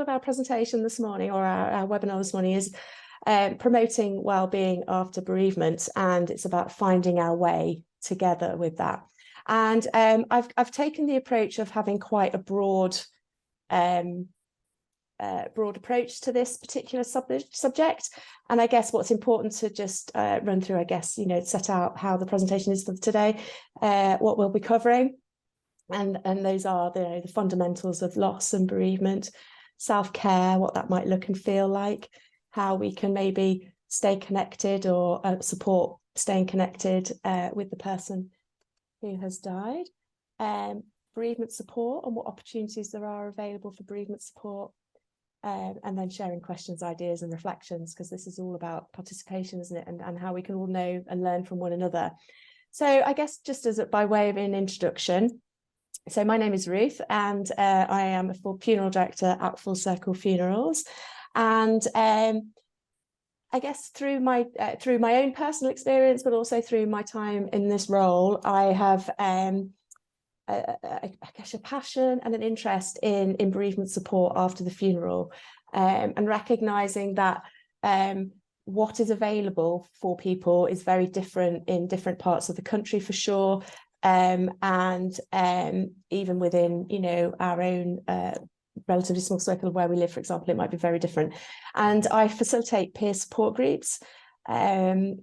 of our presentation this morning, or our webinar this morning, is promoting well-being after bereavement, and it's about finding our way together with that. And I've taken the approach of having quite a broad approach to this particular subject. And I guess what's important to just run through, I guess, set out how the presentation is for today, what we'll be covering. And those are the fundamentals of loss and bereavement, self-care, what that might look and feel like, how we can maybe stay connected or support staying connected with the person who has died, bereavement support and what opportunities there are available for bereavement support, and then sharing questions, ideas and reflections, because this is all about participation, isn't it, and how we can all know and learn from one another. So I guess just as by way of an introduction, so my name is Ruth, and I am a funeral director at Full Circle Funerals. And I guess through my own personal experience, but also through my time in this role, I have I guess a passion and an interest in bereavement support after the funeral, and recognising that what is available for people is very different in different parts of the country, for sure. And even within, our own relatively small circle of where we live, for example, it might be very different. And I facilitate peer support groups. I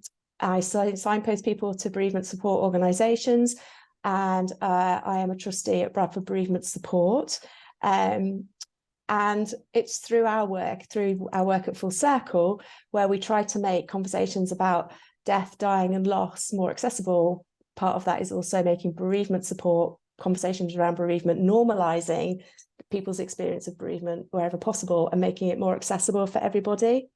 signpost people to bereavement support organisations, and I am a trustee at Bradford Bereavement Support. And it's through our work at Full Circle, where we try to make conversations about death, dying and loss more accessible. Part of that is also making bereavement support, conversations around bereavement, normalising people's experience of bereavement wherever possible and making it more accessible for everybody.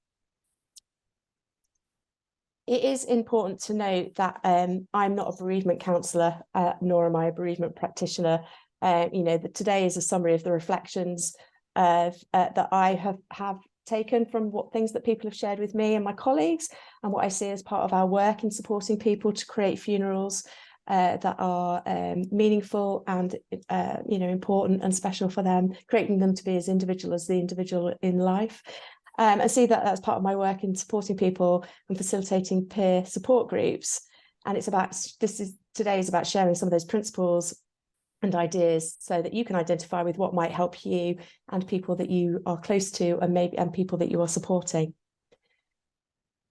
It is important to note that I'm not a bereavement counsellor, nor am I a bereavement practitioner. That today is a summary of the reflections that I have taken from what things that people have shared with me and my colleagues, and what I see as part of our work in supporting people to create funerals that are meaningful and important and special for them, creating them to be as individual as the individual in life. I see that that's part of my work in supporting people and facilitating peer support groups. And today is about sharing some of those principles and ideas so that you can identify with what might help you and people that you are close to, and people that you are supporting.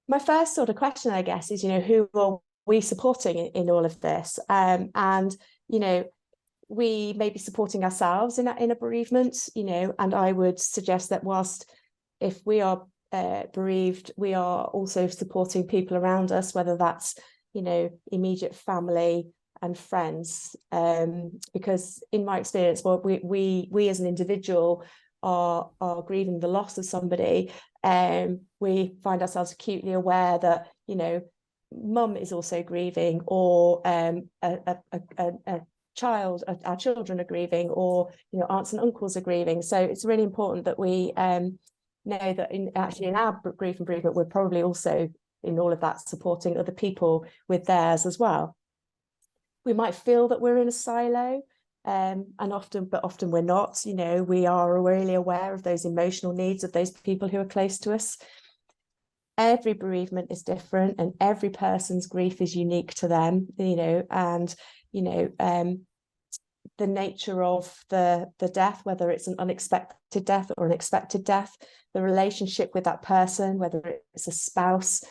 My first sort of question, I guess, is, who are we supporting in all of this? We may be supporting ourselves in a bereavement, and I would suggest that whilst if we are bereaved, we are also supporting people around us, whether that's, immediate family and friends, because in my experience, we as an individual are grieving the loss of somebody, we find ourselves acutely aware that mum is also grieving, or our children are grieving, or aunts and uncles are grieving. So it's really important that we know that in our grief and bereavement, we're probably also in all of that supporting other people with theirs as well. We might feel that we're in a silo, but often we're not. We are really aware of those emotional needs of those people who are close to us. Every bereavement is different, and every person's grief is unique to them, and the nature of the death, whether it's an unexpected death or an expected death, the relationship with that person, whether it's a spouse,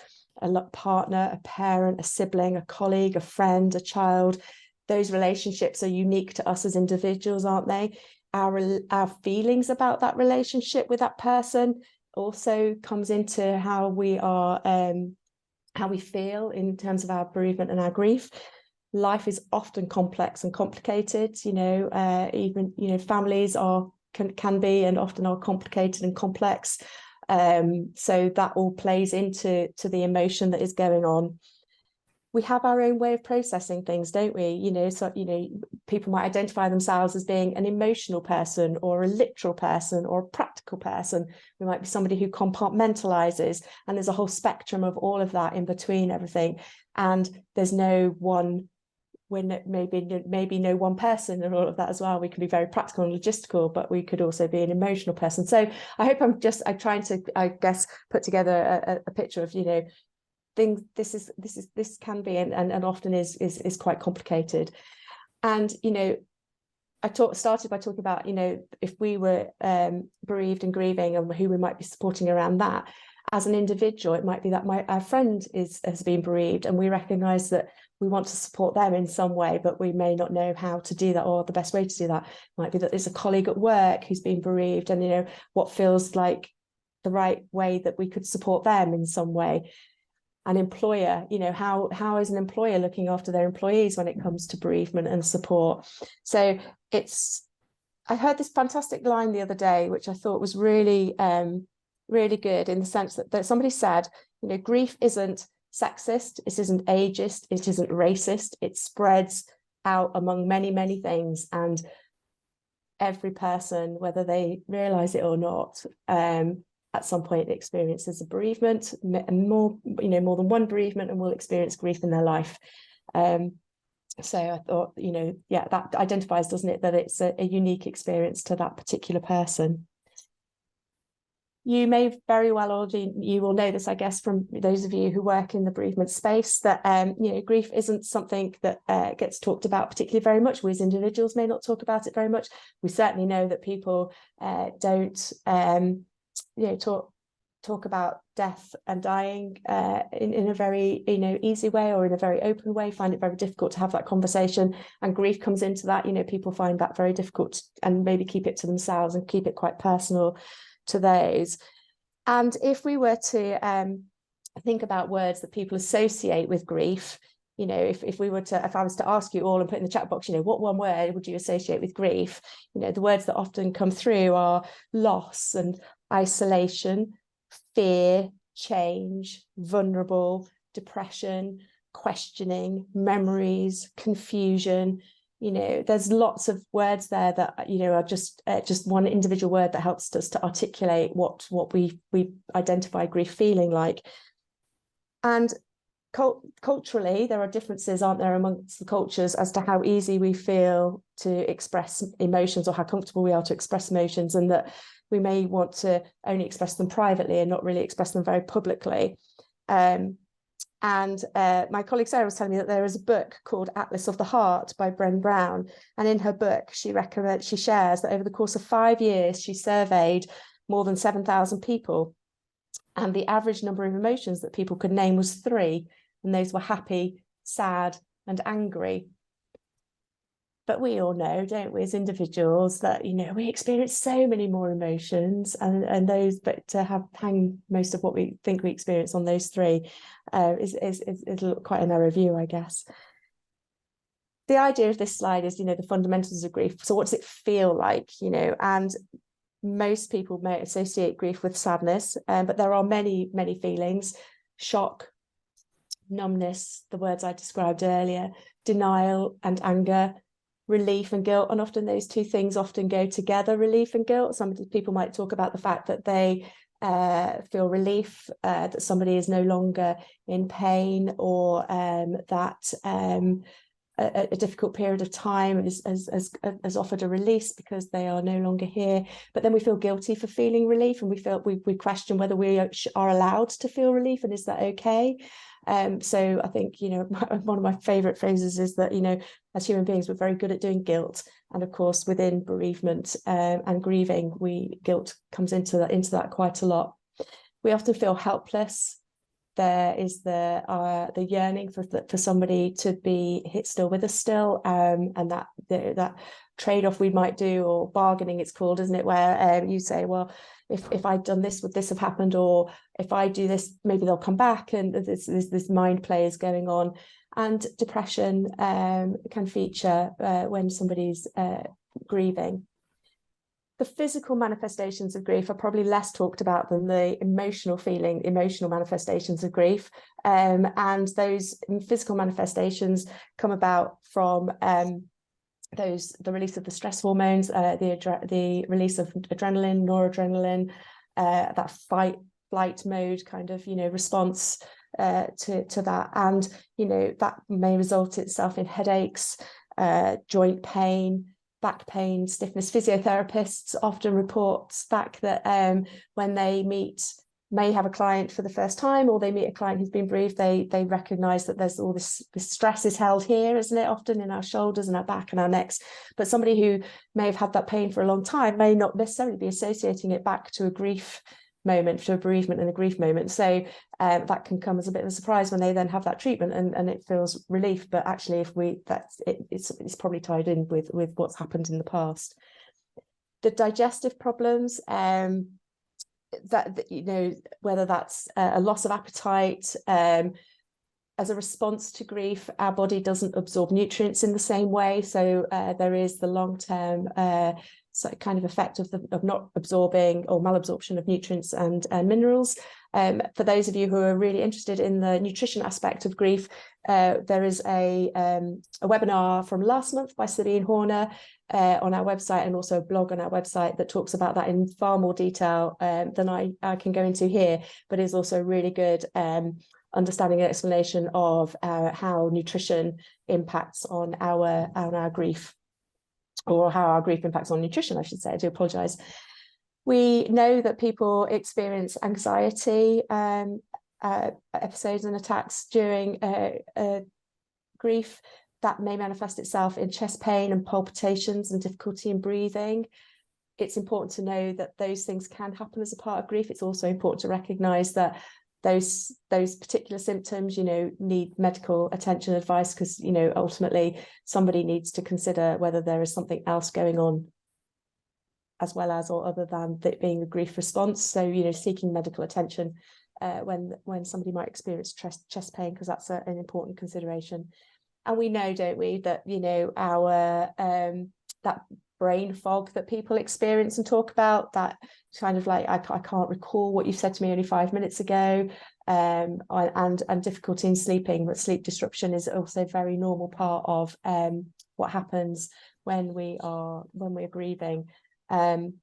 a partner, a parent, a sibling, a colleague, a friend, a child, those relationships are unique to us as individuals, aren't they? Our feelings about that relationship with that person also comes into how we feel in terms of our bereavement and our grief. Life is often complex and complicated, even families can be and often are complicated and complex. So that all plays into the emotion that is going on. We have our own way of processing things, don't we? People might identify themselves as being an emotional person, or a literal person, or a practical person. We might be somebody who compartmentalizes, and there's a whole spectrum of all of that in between everything. And there's no one maybe no one person and all of that as well. We can be very practical and logistical, but we could also be an emotional person. So I hope I'm trying to, I guess, put together a picture of, you know, things. This can be and often is quite complicated. And, you know, I started by talking about, you know, if we were bereaved and grieving and who we might be supporting around that. As an individual, it might be that our friend has been bereaved, and we recognise that we want to support them in some way, but we may not know how to do that, or the best way to do that might be that there's a colleague at work who's been bereaved, and, you know, what feels like the right way that we could support them in some way. An employer, you know, how is an employer looking after their employees when it comes to bereavement and support? So I heard this fantastic line the other day, which I thought was really really good, in the sense that somebody said, you know, grief isn't sexist, it isn't ageist, it isn't racist, it spreads out among many, many things, and every person, whether they realize it or not, at some point experiences a bereavement, and more than one bereavement, and will experience grief in their life. So I thought, you know, yeah, that identifies, doesn't it, that it's a unique experience to that particular person. You may very well already, you will know this, I guess, from those of you who work in the bereavement space, that you know, grief isn't something that gets talked about particularly very much. We as individuals may not talk about it very much. We certainly know that people don't you know, talk about death and dying in a very, you know, easy way or in a very open way, find it very difficult to have that conversation, and grief comes into that. You know, people find that very difficult and maybe keep it to themselves and keep it quite personal to those. And if we were to think about words that people associate with grief, you know, if I was to ask you all and put in the chat box, you know, what one word would you associate with grief? You know, the words that often come through are loss and isolation, fear, change, vulnerable, depression, questioning, memories, confusion. You know, there's lots of words there that, you know, are just one individual word that helps us to articulate what we identify grief feeling like. And culturally, there are differences, aren't there, amongst the cultures as to how easy we feel to express emotions, or how comfortable we are to express emotions, and that we may want to only express them privately and not really express them very publicly. And my colleague Sarah was telling me that there is a book called Atlas of the Heart by Brené Brown. And in her book, she shares that over the course of 5 years, she surveyed more than 7,000 people. And the average number of emotions that people could name was 3. And those were happy, sad, and angry. But we all know, don't we, as individuals, that, you know, we experience so many more emotions, and those, but to hang most of what we think we experience on those 3 is quite a narrow view, I guess. The idea of this slide is, you know, the fundamentals of grief. So what does it feel like, you know? And most people may associate grief with sadness, but there are many, many feelings: shock, numbness, the words I described earlier, denial and anger, relief and guilt. And often those 2 things often go together, relief and guilt. Some people might talk about the fact that they feel relief that somebody is no longer in pain, or that a difficult period of time has offered a release because they are no longer here. But then we feel guilty for feeling relief, and we question whether we are allowed to feel relief, and is that okay? So I think, you know, one of my favorite phrases is that, you know, as human beings, we're very good at doing guilt. And of course, within bereavement and grieving, guilt comes into that quite a lot. We often feel helpless. There is the yearning for somebody to be still with us still, and that trade-off we might do, or bargaining it's called, isn't it, where you say, well, if I'd done this, would this have happened? Or if I do this, maybe they'll come back. And this mind play is going on. And depression can feature when somebody's grieving. The physical manifestations of grief are probably less talked about than the emotional manifestations of grief. And those physical manifestations come about from the release of the stress hormones, the release of adrenaline, noradrenaline, that fight flight mode kind of, you know, response, to that. And, you know, that may result itself in headaches, joint pain, back pain, stiffness. Physiotherapists often report back that when they may have a client for the first time, or they meet a client who's been bereaved, they recognize that there's all this stress is held here, isn't it, often in our shoulders and our back and our necks. But somebody who may have had that pain for a long time may not necessarily be associating it back to a grief moment, to a bereavement and a grief moment. So that can come as a bit of a surprise when they then have that treatment, and it feels relief. But actually, if it's probably tied in with what's happened in the past. The digestive problems, that, you know, whether that's a loss of appetite, as a response to grief, our body doesn't absorb nutrients in the same way. So there is the long-term kind of effect of not absorbing, or malabsorption of nutrients and minerals. For those of you who are really interested in the nutrition aspect of grief, there is a webinar from last month by Sabine Horner on our website, and also a blog on our website that talks about that in far more detail than I can go into here, but is also really good understanding and explanation of how nutrition impacts on our grief, or how our grief impacts on nutrition, I should say. I do apologise. We know that people experience anxiety episodes and attacks during grief. That may manifest itself in chest pain and palpitations and difficulty in breathing. It's important to know that those things can happen as a part of grief. It's also important to recognise that those particular symptoms, you know, need medical attention, advice, because, you know, ultimately somebody needs to consider whether there is something else going on as well as, or other than that being a grief response. So, you know, seeking medical attention when somebody might experience chest pain, because that's an important consideration. And we know, don't we, that, you know, our that brain fog that people experience and talk about, that kind of like, I can't recall what you said to me only 5 minutes ago, and difficulty in sleeping. But sleep disruption is also a very normal part of what happens when we're grieving. And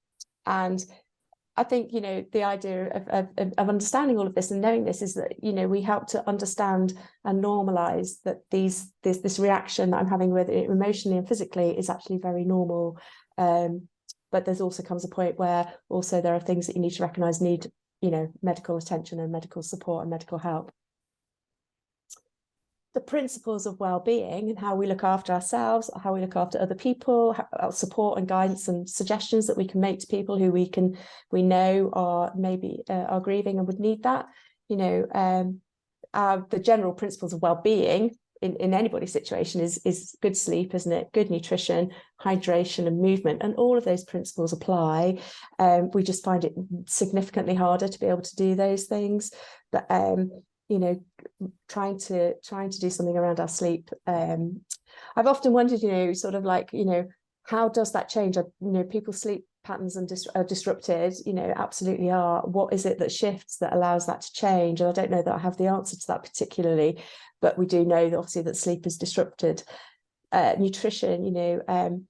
I think, you know, the idea of understanding all of this and knowing this is that, you know, we help to understand and normalize that this reaction that I'm having with it emotionally and physically is actually very normal. But there's also comes a point where also there are things that you need to recognize need, you know, medical attention and medical support and medical help. The principles of well-being and how we look after ourselves, how we look after other people, support and guidance and suggestions that we can make to people who we know are maybe are grieving and would need that. You know, the general principles of well-being in anybody's situation is good sleep, isn't it? Good nutrition, hydration and movement, and all of those principles apply. We just find it significantly harder to be able to do those things. But you know, trying to do something around our sleep. I've often wondered, you know, sort of like, you know, how does that change? You know, people's sleep patterns are disrupted, you know, absolutely are. What is it that shifts that allows that to change? And I don't know that I have the answer to that particularly, but we do know that obviously that sleep is disrupted. Nutrition, you know,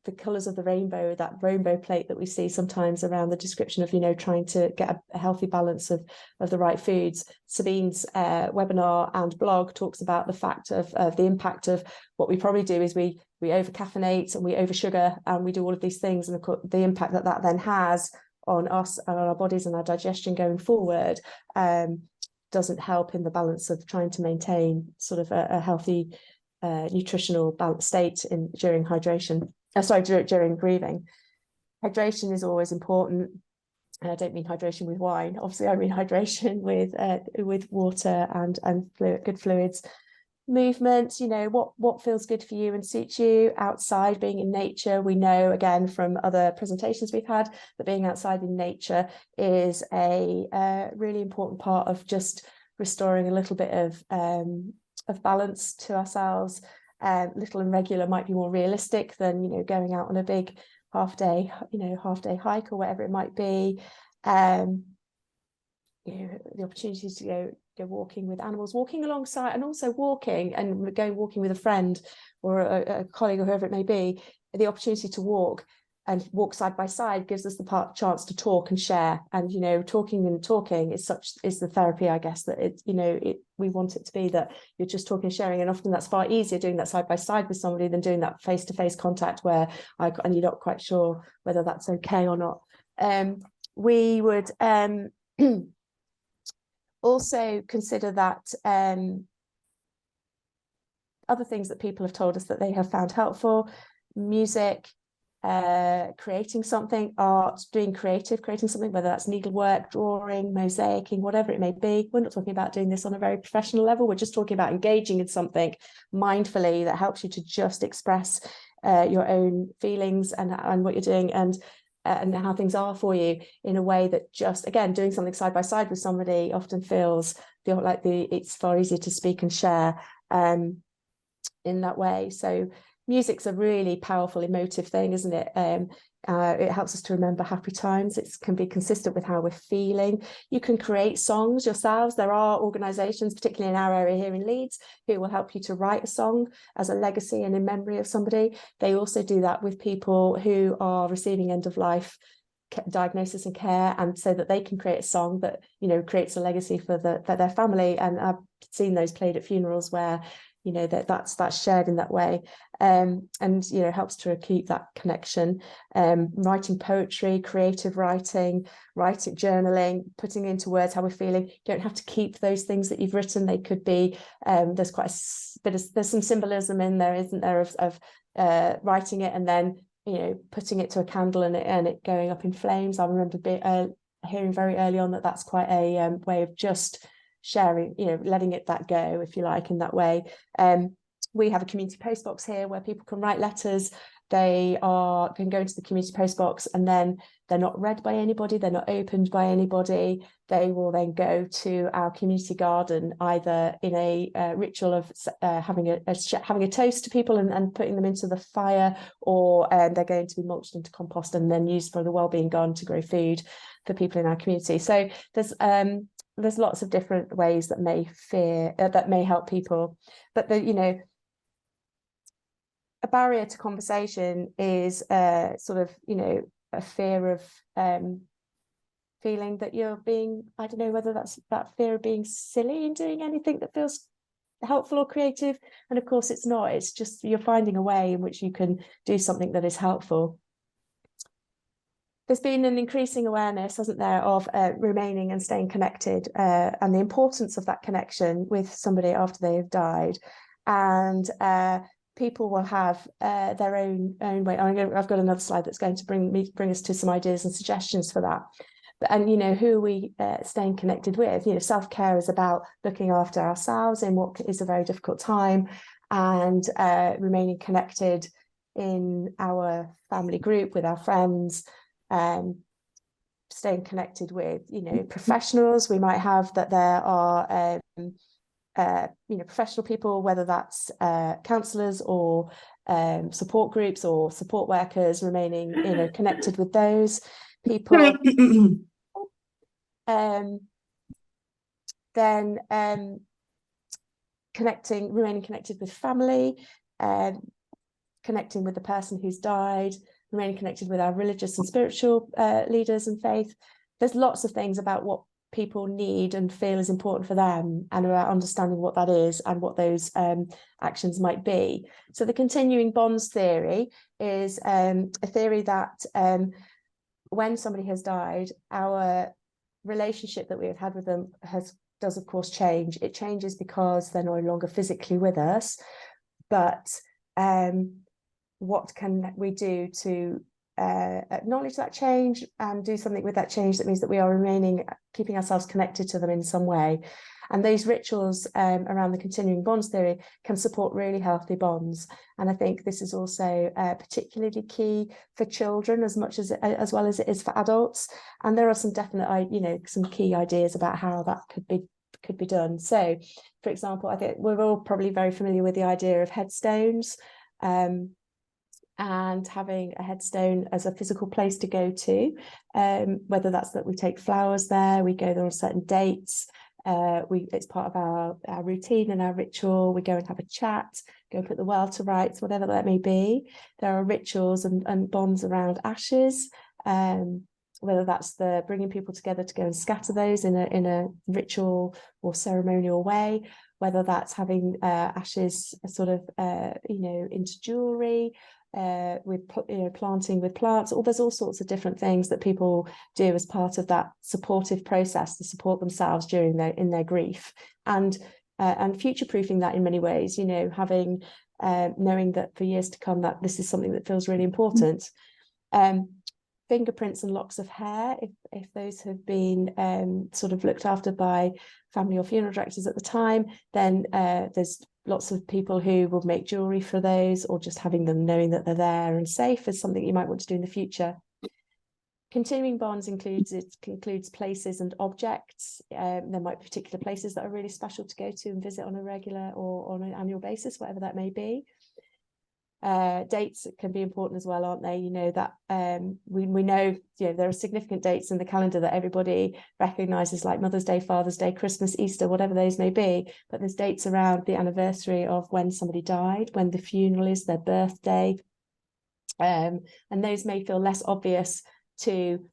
the colours of the rainbow, that rainbow plate that we see sometimes around the description of, you know, trying to get a healthy balance of the right foods. Sabine's webinar and blog talks about the fact of the impact of what we probably do is we over caffeinate and we over sugar and we do all of these things, and the impact that then has on us and on our bodies and our digestion going forward doesn't help in the balance of trying to maintain sort of a healthy nutritional balanced state during grieving. Hydration is always important. And I don't mean hydration with wine. Obviously, I mean hydration with water and good fluids. Movement, you know, what feels good for you and suits you. Outside, being in nature. We know, again, from other presentations we've had, that being outside in nature is a really important part of just restoring a little bit of balance to ourselves. Little and regular might be more realistic than, you know, going out on a big half day hike or whatever it might be. You know, the opportunities to go walking with animals, walking alongside, and also walking with a friend or a colleague or whoever it may be. The opportunity to walk and walk side by side gives us the chance to talk and share. And, you know, talking is the therapy, I guess, that it, you know, we want it to be, that you're just talking and sharing. And often that's far easier doing that side by side with somebody than doing that face-to-face contact and you're not quite sure whether that's okay or not. We would also consider that other things that people have told us that they have found helpful: music, creating something, art, creating something, whether that's needlework, drawing, mosaicing, whatever it may be. We're not talking about doing this on a very professional level. We're just talking about engaging in something mindfully that helps you to just express your own feelings and what you're doing, and how things are for you, in a way that just, again, doing something side by side with somebody often feels like it's far easier to speak and share in that way. So music's a really powerful emotive thing, isn't it? It helps us to remember happy times. It can be consistent with how we're feeling. You can create songs yourselves. There are organisations, particularly in our area here in Leeds, who will help you to write a song as a legacy and in memory of somebody. They also do that with people who are receiving end-of-life diagnosis and care, and so that they can create a song that, you know, creates a legacy for their family. And I've seen those played at funerals where, you know, that's shared in that way, and, you know, helps to keep that connection. Writing poetry, creative writing, journaling, putting into words how we're feeling. You don't have to keep those things that you've written. They could be, there's quite a bit of, there's some symbolism in there, isn't there, of writing it and then, you know, putting it to a candle and it going up in flames. I remember hearing very early on that that's quite a way of just sharing, you know, letting that go, if you like, in that way. We have a community post box here where people can write letters. They can go into the community post box, and then they're not read by anybody, they're not opened by anybody. They will then go to our community garden, either in a ritual of having a toast to people and putting them into the fire, or they're going to be mulched into compost and then used for the wellbeing garden to grow food for people in our community. So there's lots of different ways that may help people, but you know, a barrier to conversation is sort of, you know, a fear of feeling that you're being, I don't know whether that's that fear of being silly in doing anything that feels helpful or creative. And of course it's not, it's just you're finding a way in which you can do something that is helpful. There's been an increasing awareness, hasn't there, of remaining and staying connected, and the importance of that connection with somebody after they have died. And people will have their own way. I've got another slide that's going to bring us to some ideas and suggestions for that. And, you know, who are we staying connected with? You know, self-care is about looking after ourselves in what is a very difficult time, and remaining connected in our family group, with our friends, staying connected with, you know, professionals. We might have that there are you know, professional people, whether that's counsellors or support groups or support workers, remaining, you know, connected with those people. Then remaining connected with family, connecting with the person who's died, remaining connected with our religious and spiritual leaders and faith. There's lots of things about what people need and feel is important for them, and about understanding what that is and what those actions might be. So the continuing bonds theory is a theory that when somebody has died, our relationship that we have had with them does of course change. It changes because they're no longer physically with us, but what can we do to acknowledge that change and do something with that change that means that we are keeping ourselves connected to them in some way? And those rituals around the continuing bonds theory can support really healthy bonds. And I think this is also particularly key for children as well as it is for adults. And there are some definite, you know, some key ideas about how that could be done. So, for example, I think we're all probably very familiar with the idea of headstones. And having a headstone as a physical place to go to, whether that's that we take flowers there, we go there on certain dates, It's part of our routine and our ritual. We go and have a chat, go put the world to rights, whatever that may be. There are rituals and bonds around ashes, whether that's the bringing people together to go and scatter those in a ritual or ceremonial way, whether that's having ashes sort of into jewelry, with planting with plants, or there's all sorts of different things that people do as part of that supportive process to support themselves during their grief, and future-proofing that in many ways, having knowing that for years to come that this is something that feels really important. Fingerprints and locks of hair, if those have been sort of looked after by family or funeral directors at the time, then there's lots of people who will make jewelry for those, or just having them knowing that they're there and safe is something you might want to do in the future. Continuing bonds includes places and objects. There might be particular places that are really special to go to and visit on a regular or on an annual basis, whatever that may be. Dates can be important as well, aren't they? That we know there are significant dates in the calendar that everybody recognises, like Mother's Day, Father's Day, Christmas, Easter, whatever those may be, but there's dates around the anniversary of when somebody died, when the funeral is, their birthday, and those may feel less obvious to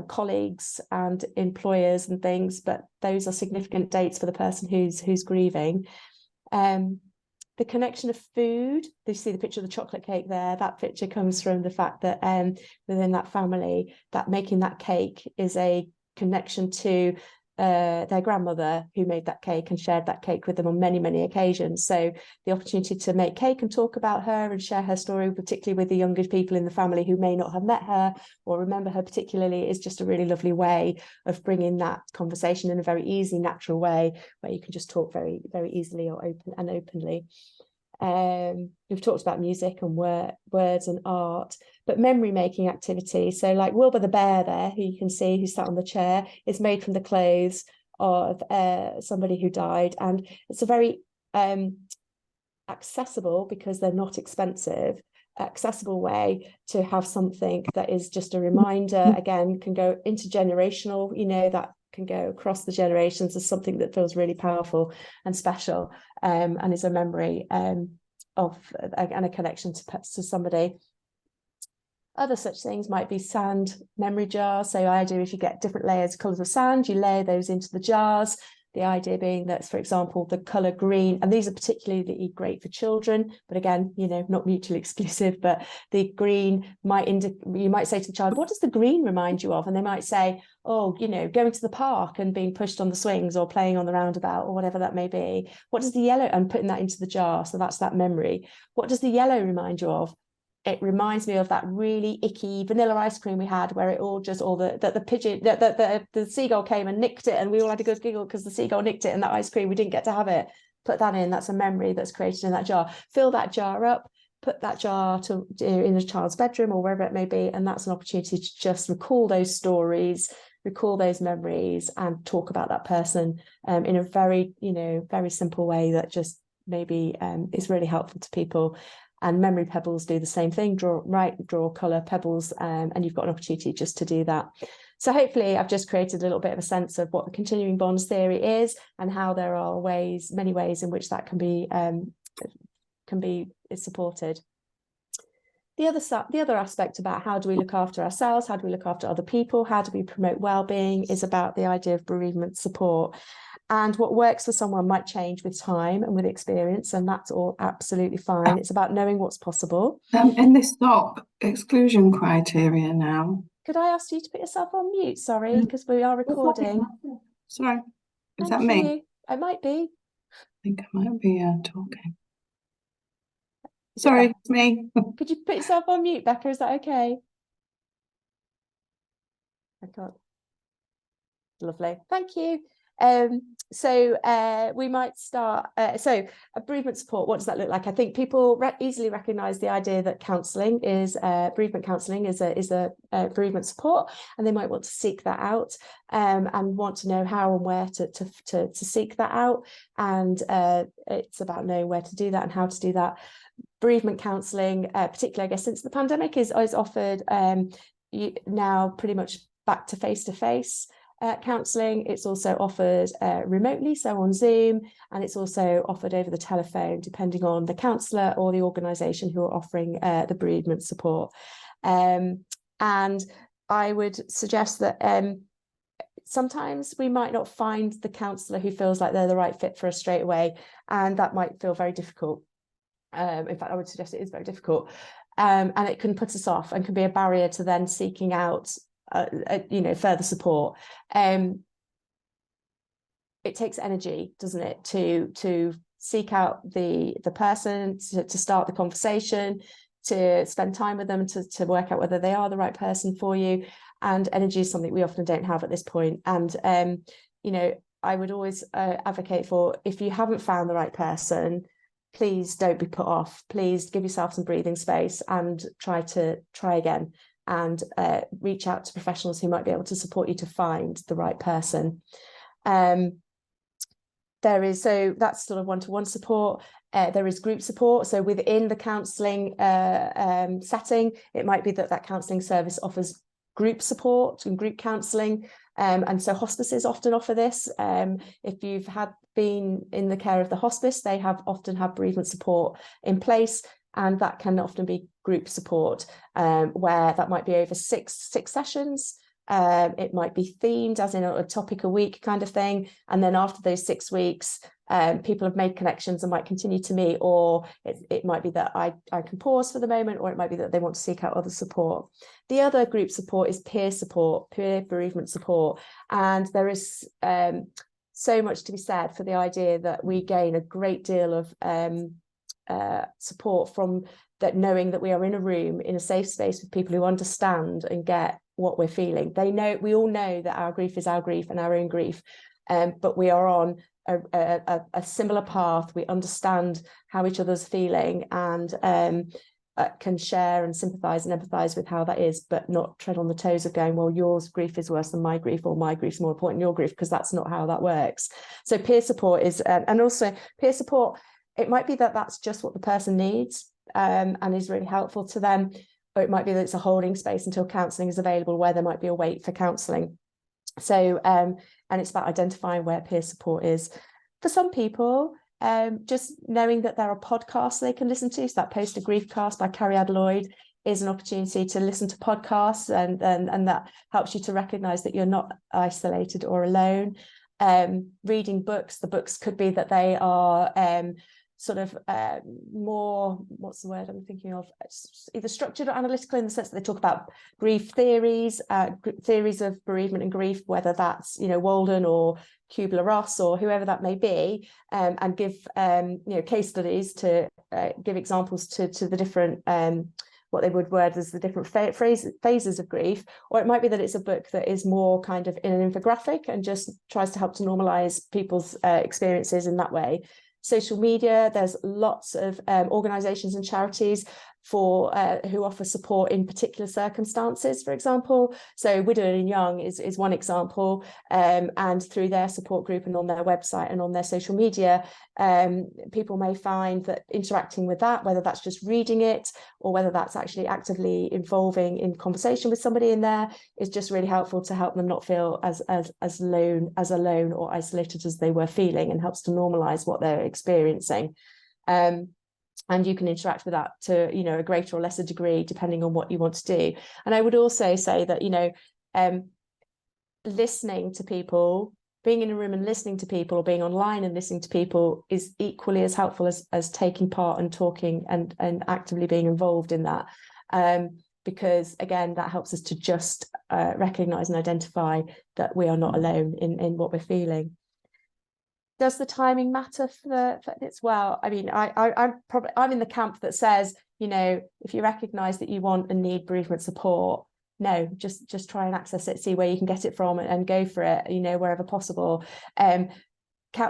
colleagues and employers and things, but those are significant dates for the person who's grieving. The connection of food, you see the picture of the chocolate cake there, that picture comes from the fact that within that family, that making that cake is a connection to their grandmother who made that cake and shared that cake with them on many, many occasions. So the opportunity to make cake and talk about her and share her story, particularly with the younger people in the family who may not have met her or remember her particularly, is just a really lovely way of bringing that conversation in a very easy, natural way where you can just talk very, very easily or openly. We've talked about music and words and art, but memory making activity. So like Wilbur the bear there, who you can see who sat on the chair, is made from the clothes of somebody who died, and it's a very accessible, because they're not expensive, accessible way to have something that is just a reminder. Again, can go intergenerational, that can go across the generations as something that feels really powerful and special, and is a memory of and a connection to somebody. Other such things might be sand memory jars. So if you get different layers, colours of sand, you layer those into the jars. The idea being that, for example, the colour green, and these are particularly great for children, but again, not mutually exclusive, but the green you might say to the child, what does the green remind you of? And they might say, oh, going to the park and being pushed on the swings or playing on the roundabout or whatever that may be. What does the yellow, and putting that into the jar. So that's that memory. What does the yellow remind you of? It reminds me of that really icky vanilla ice cream we had, where the pigeon, the seagull came and nicked it, and we all had a good giggle because the seagull nicked it, and that ice cream, we didn't get to have it. Put that in. That's a memory that's created in that jar. Fill that jar up. Put that jar in a child's bedroom or wherever it may be, and that's an opportunity to just recall those stories, recall those memories, and talk about that person in a very, very simple way that just maybe is really helpful to people. And memory pebbles do the same thing. Draw colour pebbles, and you've got an opportunity just to do that. So hopefully I've just created a little bit of a sense of what the continuing bonds theory is, and how there are many ways in which that can be supported. The other aspect about how do we look after ourselves, how do we look after other people, how do we promote well-being, is about the idea of bereavement support. And what works for someone might change with time and with experience, and that's all absolutely fine. It's about knowing what's possible. And this stop exclusion criteria now. Could I ask you to put yourself on mute? Sorry, because we are recording. Sorry, is that me? It might be. I think I might be talking. Sorry, it's me. Could you put yourself on mute, Becca? Is that okay? I can't. Lovely. Thank you. So we might start. So a bereavement support, what does that look like? I think people easily recognise the idea that counselling is bereavement counselling is a bereavement support, and they might want to seek that out and want to know how and where to seek that out. And it's about knowing where to do that and how to do that. Bereavement counselling, particularly, I guess, since the pandemic, is offered now pretty much back to face-to-face. counselling. It's also offered remotely, so on Zoom, and it's also offered over the telephone, depending on the counsellor or the organisation who are offering the bereavement support. And I would suggest that sometimes we might not find the counsellor who feels like they're the right fit for us straight away, and that might feel very difficult. In fact, I would suggest it is very difficult, and it can put us off and can be a barrier to then seeking out further support. It takes energy, doesn't it, to seek out the person, to start the conversation, to spend time with them, to work out whether they are the right person for you. And energy is something we often don't have at this point. And I would always advocate for, if you haven't found the right person, please don't be put off. Please give yourself some breathing space and try again, and reach out to professionals who might be able to support you to find the right person. So that's sort of one-to-one support. There is group support. So within the counselling setting, it might be that counselling service offers group support and group counselling. And so hospices often offer this. If you've been in the care of the hospice, they often have bereavement support in place, and that can often be group support, where that might be over six sessions. It might be themed, as in a topic a week kind of thing. And then after those 6 weeks, people have made connections and might continue to meet, or it might be that I can pause for the moment, or it might be that they want to seek out other support. The other group support is peer support, peer bereavement support. And there is so much to be said for the idea that we gain a great deal of support from that, knowing that we are in a room, in a safe space with people who understand and get what we're feeling. We all know that our grief is our grief and our own grief, but we are on a similar path. We understand how each other's feeling, and can share and sympathise and empathise with how that is, but not tread on the toes of going, well, your grief is worse than my grief, or my grief's more important than your grief, because that's not how that works. So peer support is, and also peer support, it might be that that's just what the person needs, and is really helpful to them. Or it might be that it's a holding space until counselling is available, where there might be a wait for counselling. So, and it's about identifying where peer support is. For some people, just knowing that there are podcasts they can listen to. So that Post a Grief Cast by Carrie Lloyd is an opportunity to listen to podcasts, and that helps you to recognise that you're not isolated or alone. Reading books, the books could be that they are more, what's the word I'm thinking of, either structured or analytical, in the sense that they talk about grief theories, theories of bereavement and grief, whether that's Walden or Kubler-Ross or whoever that may be, and give case studies to give examples to the different what they would word as the different phases of grief. Or it might be that it's a book that is more kind of in an infographic and just tries to help to normalise people's experiences in that way. Social media, there's lots of organisations and charities who offer support in particular circumstances, for example. So Widowed and Young is one example, and through their support group and on their website and on their social media, people may find that interacting with that, whether that's just reading it or whether that's actually actively involving in conversation with somebody in there, is just really helpful to help them not feel as alone or isolated as they were feeling, and helps to normalise what they're experiencing. And you can interact with that to a greater or lesser degree depending on what you want to do. And I would also say that listening to people, being in a room and listening to people, or being online and listening to people, is equally as helpful as taking part and talking and actively being involved in that, because again, that helps us to just recognise and identify that we are not alone in what we're feeling. Does the timing matter for this? Well, I mean, I'm in the camp that says, if you recognise that you want and need bereavement support, no, just try and access it, see where you can get it from, and go for it, wherever possible.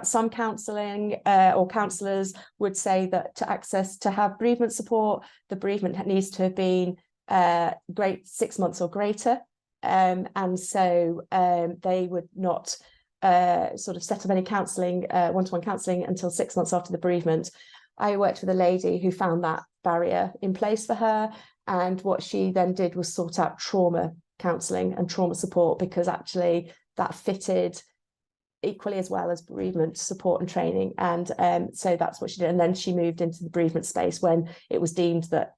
Some counselling or counsellors would say that to have bereavement support, the bereavement needs to have been 6 months or greater, and so they would not set up any counselling, one-to-one counselling, until 6 months after the bereavement. I worked with a lady who found that barrier in place for her, and what she then did was sort out trauma counselling and trauma support, because actually that fitted equally as well as bereavement support and training. And so that's what she did. And then she moved into the bereavement space when it was deemed that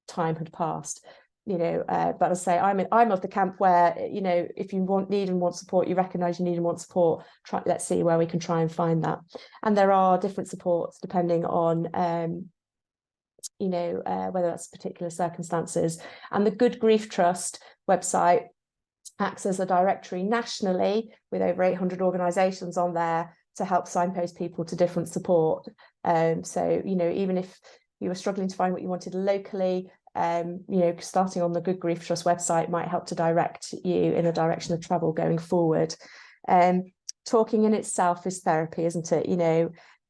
time had passed. But I say I'm of the camp where, if you need and want support, you recognise you need and want support, let's see where we can try and find that. And there are different supports depending on whether that's particular circumstances. And the Good Grief Trust website acts as a directory nationally with over 800 organisations on there to help signpost people to different support. So even if you were struggling to find what you wanted locally, starting on the Good Grief Trust website might help to direct you in a direction of travel going forward. Talking in itself is therapy, isn't it?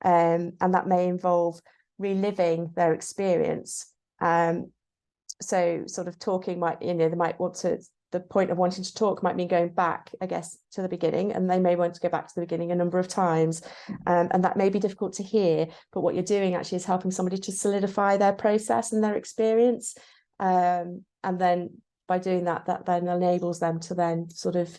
And that may involve reliving their experience. So sort of talking might, they might want to, the point of wanting to talk might mean going back, I guess, to the beginning, and they may want to go back to the beginning a number of times. And that may be difficult to hear, but what you're doing actually is helping somebody to solidify their process and their experience. And then by doing that, that then enables them to then sort of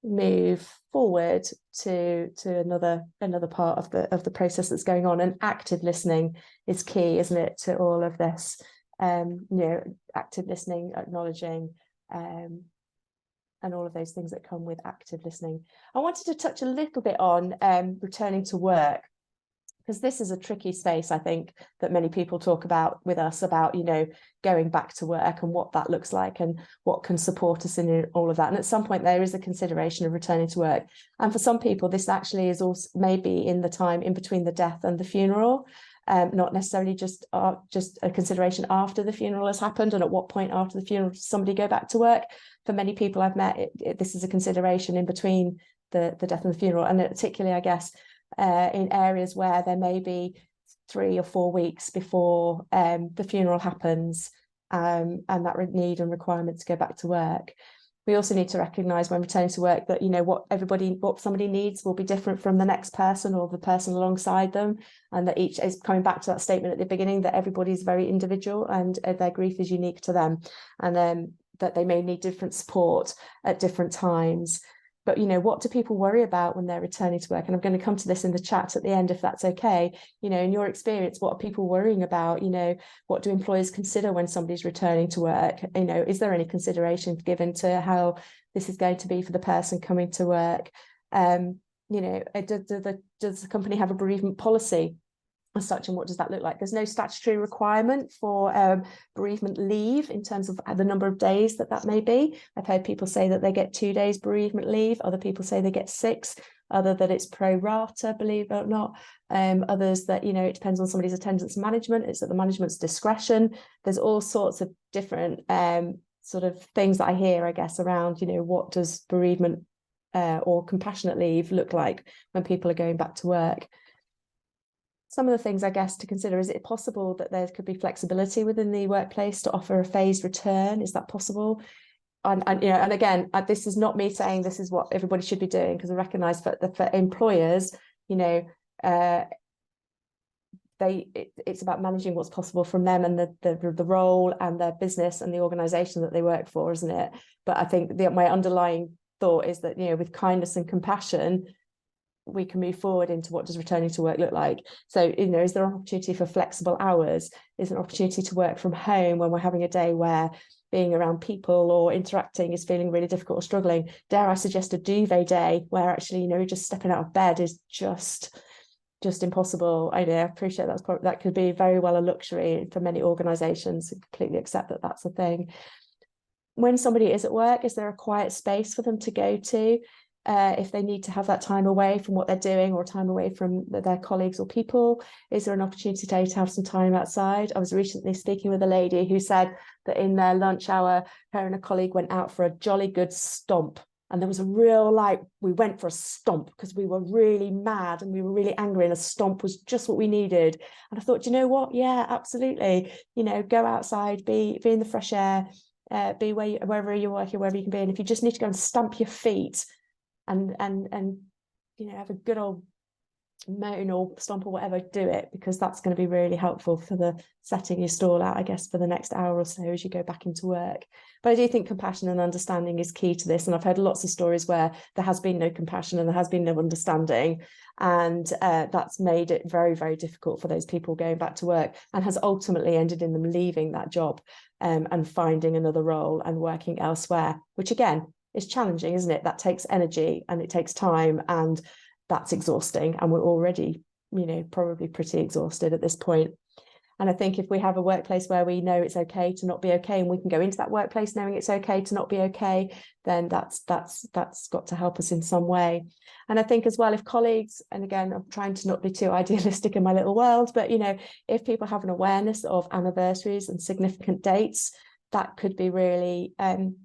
move forward to another part of the process that's going on. And active listening is key, isn't it, to all of this? Active listening, acknowledging, and all of those things that come with active listening. I wanted to touch a little bit on returning to work, because this is a tricky space, I think, that many people talk about with us about, going back to work and what that looks like and what can support us in all of that. And at some point there is a consideration of returning to work. And for some people, this actually is also maybe in the time in between the death and the funeral. Not necessarily just a consideration after the funeral has happened, and at what point after the funeral does somebody go back to work. For many people I've met, this is a consideration in between the death and the funeral, and particularly, I guess, in areas where there may be 3 or 4 weeks before the funeral happens, and that need and requirement to go back to work. We also need to recognise when returning to work that, what somebody needs will be different from the next person or the person alongside them, and that each is coming back to that statement at the beginning that everybody's very individual and their grief is unique to them, and that they may need different support at different times. But, what do people worry about when they're returning to work? And I'm going to come to this in the chat at the end, if that's okay. In your experience, what are people worrying about? What do employers consider when somebody's returning to work? Is there any consideration given to how this is going to be for the person coming to work? Does the company have a bereavement policy as such, and what does that look like? There's no statutory requirement for bereavement leave in terms of the number of days that may be. I've heard people say that they get 2 days bereavement leave. Other people say they get 6. Other that it's pro rata, believe it or not. Others that, it depends on somebody's attendance management. It's at the management's discretion. There's all sorts of different sort of things that I hear, I guess, around, what does bereavement or compassionate leave look like when people are going back to work? Some of the things, I guess, to consider: is it possible that there could be flexibility within the workplace to offer a phased return? Is that possible? And again, this is not me saying this is what everybody should be doing, because I recognise for employers, it's about managing what's possible from them and the role and their business and the organisation that they work for, isn't it? But I think my underlying thought is that, with kindness and compassion, we can move forward into what does returning to work look like. So, is there an opportunity for flexible hours? Is there an opportunity to work from home when we're having a day where being around people or interacting is feeling really difficult or struggling? Dare I suggest a duvet day where actually, just stepping out of bed is just impossible? I appreciate that could be very well a luxury for many organisations. I completely accept that that's a thing. When somebody is at work, is there a quiet space for them to go to? If they need to have that time away from what they're doing or time away from their colleagues or people? Is there an opportunity to have some time outside? I was recently speaking with a lady who said that in their lunch hour, her and a colleague went out for a jolly good stomp. And there was a real, we went for a stomp because we were really mad and we were really angry, and a stomp was just what we needed. And I thought, you know what? Yeah, absolutely. Go outside, be in the fresh air, be wherever you're working, wherever you can be. And if you just need to go and stamp your feet and have a good old moan or stomp or whatever, do it, because that's going to be really helpful for the setting your stall out, I guess, for the next hour or so as you go back into work. But I do think compassion and understanding is key to this. And I've heard lots of stories where there has been no compassion and there has been no understanding. And that's made it very, very difficult for those people going back to work, and has ultimately ended in them leaving that job and finding another role and working elsewhere, which again is challenging, isn't it? That takes energy and it takes time, and that's exhausting. And we're already, probably pretty exhausted at this point. And I think if we have a workplace where we know it's okay to not be okay, and we can go into that workplace knowing it's okay to not be okay, then that's got to help us in some way. And I think as well, if colleagues, and again, I'm trying to not be too idealistic in my little world, but if people have an awareness of anniversaries and significant dates, that could be really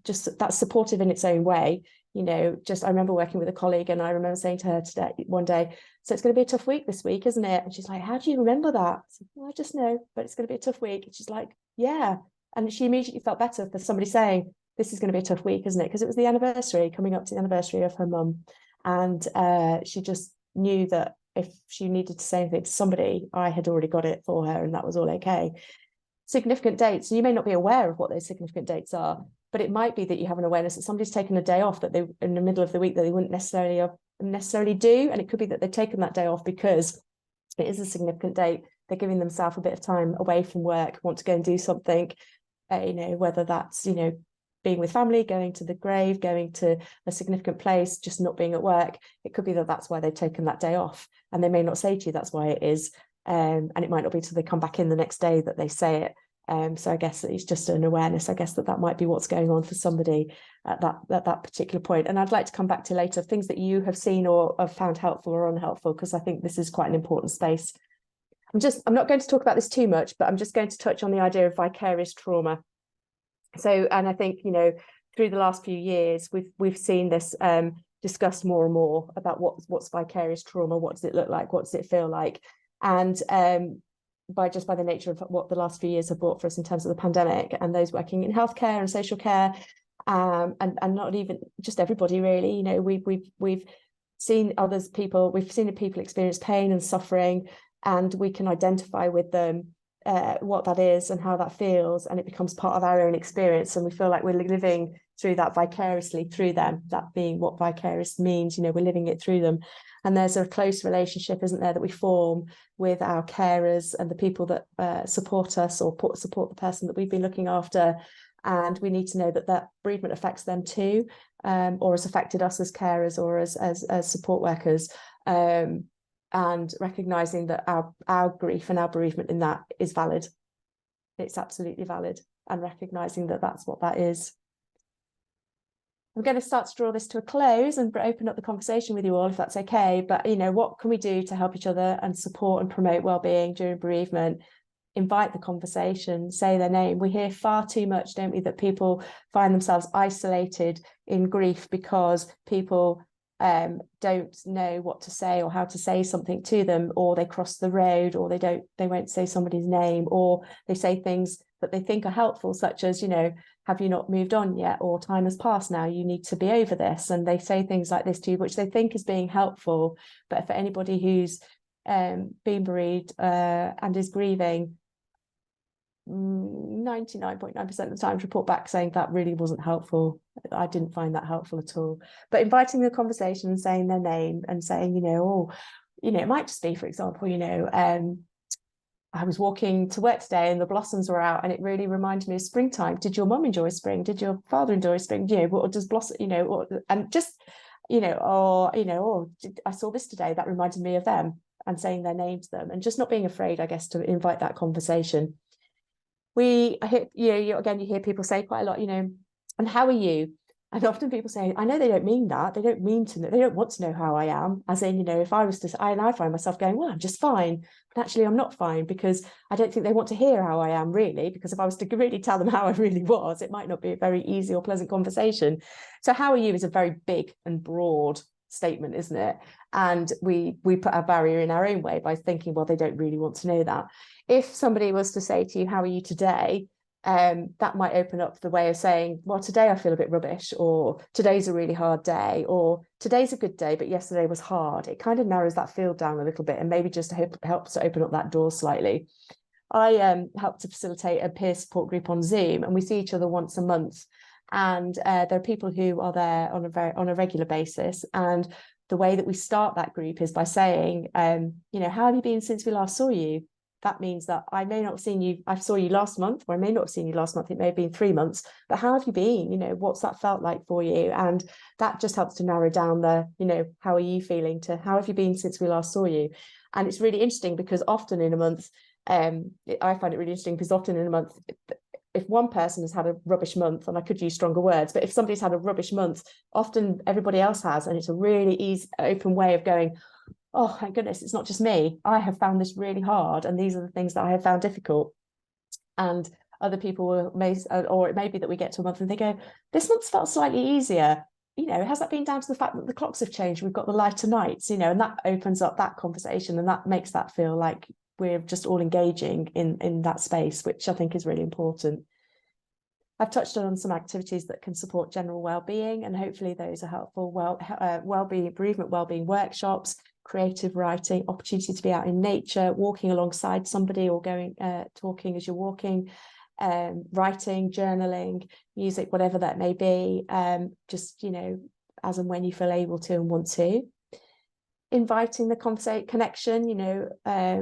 just that's supportive in its own way. I remember working with a colleague, and I remember saying to her one day, so it's going to be a tough week this week, isn't it? And she's like, how do you remember that? I said, well, I just know, but it's going to be a tough week. And she's like, yeah. And she immediately felt better for somebody saying, this is going to be a tough week, isn't it? Because it was the anniversary, coming up to the anniversary of her mum. And she just knew that if she needed to say anything to somebody, I had already got it for her, and that was all okay. Significant dates, you may not be aware of what those significant dates are, but it might be that you have an awareness that somebody's taken a day off that they in the middle of the week that they wouldn't necessarily do, and it could be that they've taken that day off because it is a significant date. They're giving themselves a bit of time away from work, want to go and do something, whether that's being with family, going to the grave, going to a significant place, just not being at work. It could be that that's why they've taken that day off, and they may not say to you that's why it is. And it might not be till they come back in the next day that they say it. So I guess it's just an awareness, I guess, that might be what's going on for somebody at that particular point. And I'd like to come back to later things that you have seen or have found helpful or unhelpful, because I think this is quite an important space. I'm not going to talk about this too much, but I'm just going to touch on the idea of vicarious trauma. So, and I think, through the last few years, we've seen this discussed more and more about what's vicarious trauma, what does it look like, what does it feel like? And by the nature of what the last few years have brought for us in terms of the pandemic, and those working in healthcare and social care, and not even just everybody really, we've seen we've seen the people experience pain and suffering, and we can identify with them what that is and how that feels, and it becomes part of our own experience, and we feel like we're living through that vicariously through them, that being what vicarious means. We're living it through them. And there's a close relationship, isn't there, that we form with our carers and the people that support us or support the person that we've been looking after. And we need to know that bereavement affects them too, or has affected us as carers or as support workers. And recognizing that our grief and our bereavement in that is valid. It's absolutely valid, and recognizing that that's what that is. I'm going to start to draw this to a close and open up the conversation with you all, if that's okay. But, what can we do to help each other and support and promote wellbeing during bereavement? Invite the conversation, say their name. We hear far too much, don't we, that people find themselves isolated in grief because people don't know what to say or how to say something to them, or they cross the road, or they won't say somebody's name, or they say things that they think are helpful, such as, have you not moved on yet? Or time has passed now, you need to be over this. And they say things like this to you, which they think is being helpful. But for anybody who's been bereaved and is grieving, 99.9% of the time report back saying that really wasn't helpful. I didn't find that helpful at all. But inviting the conversation and saying their name and saying, it might just be, for example, I was walking to work today and the blossoms were out and it really reminded me of springtime. Did your mum enjoy spring? Did your father enjoy spring? What does blossom, and just, I saw this today, that reminded me of them, and saying their name to them, and just not being afraid, I guess, to invite that conversation. You hear people say quite a lot, and how are you? And often people say, I know they don't mean that. They don't mean to know. They don't want to know how I am. As in, if I was to, I find myself going, well, I'm just fine. But actually, I'm not fine, because I don't think they want to hear how I am really. Because if I was to really tell them how I really was, it might not be a very easy or pleasant conversation. So how are you is a very big and broad statement, isn't it? And we put our barrier in our own way by thinking, well, they don't really want to know that. If somebody was to say to you, how are you today? that might open up the way of saying, well, today I feel a bit rubbish, or today's a really hard day, or today's a good day, but yesterday was hard. It kind of narrows that field down a little bit and maybe just helps to open up that door slightly. I help to facilitate a peer support group on Zoom, and we see each other once a month. And there are people who are there on a regular basis. And the way that we start that group is by saying, you know, how have you been since we last saw you? That means that I may not have seen you, I saw you last month, or I may not have seen you last month, it may have been 3 months, but how have you been? You know, what's that felt like for you? And that just helps to narrow down the, you know, how are you feeling, to how have you been since we last saw you? And it's really interesting because often in a month, I find it really interesting because often in a month, if one person has had a rubbish month, and I could use stronger words, but if somebody's had a rubbish month, often everybody else has, and it's a really easy, open way of going, oh, my goodness, it's not just me. I have found this really hard, and these are the things that I have found difficult. And other people may, or it may be that we get to a month and they go, this month's felt slightly easier. You know, has that been down to the fact that the clocks have changed? We've got the lighter nights, you know, and that opens up that conversation, and that makes that feel like we're just all engaging in that space, which I think is really important. I've touched on some activities that can support general well-being, and hopefully those are helpful. Well-being, bereavement well-being workshops, creative writing, opportunity to be out in nature, walking alongside somebody, or going talking as you're walking, writing, journaling, music, whatever that may be, just, you know, as and when you feel able to and want to. Inviting the connection, you know,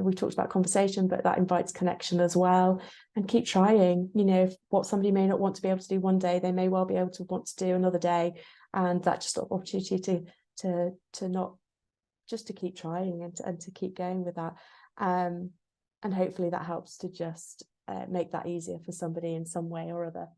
we talked about conversation, but that invites connection as well. And keep trying, you know, what somebody may not want to be able to do one day, they may well be able to want to do another day. And that just opportunity to not just to keep trying and to keep going with that. And hopefully that helps to just make that easier for somebody in some way or other.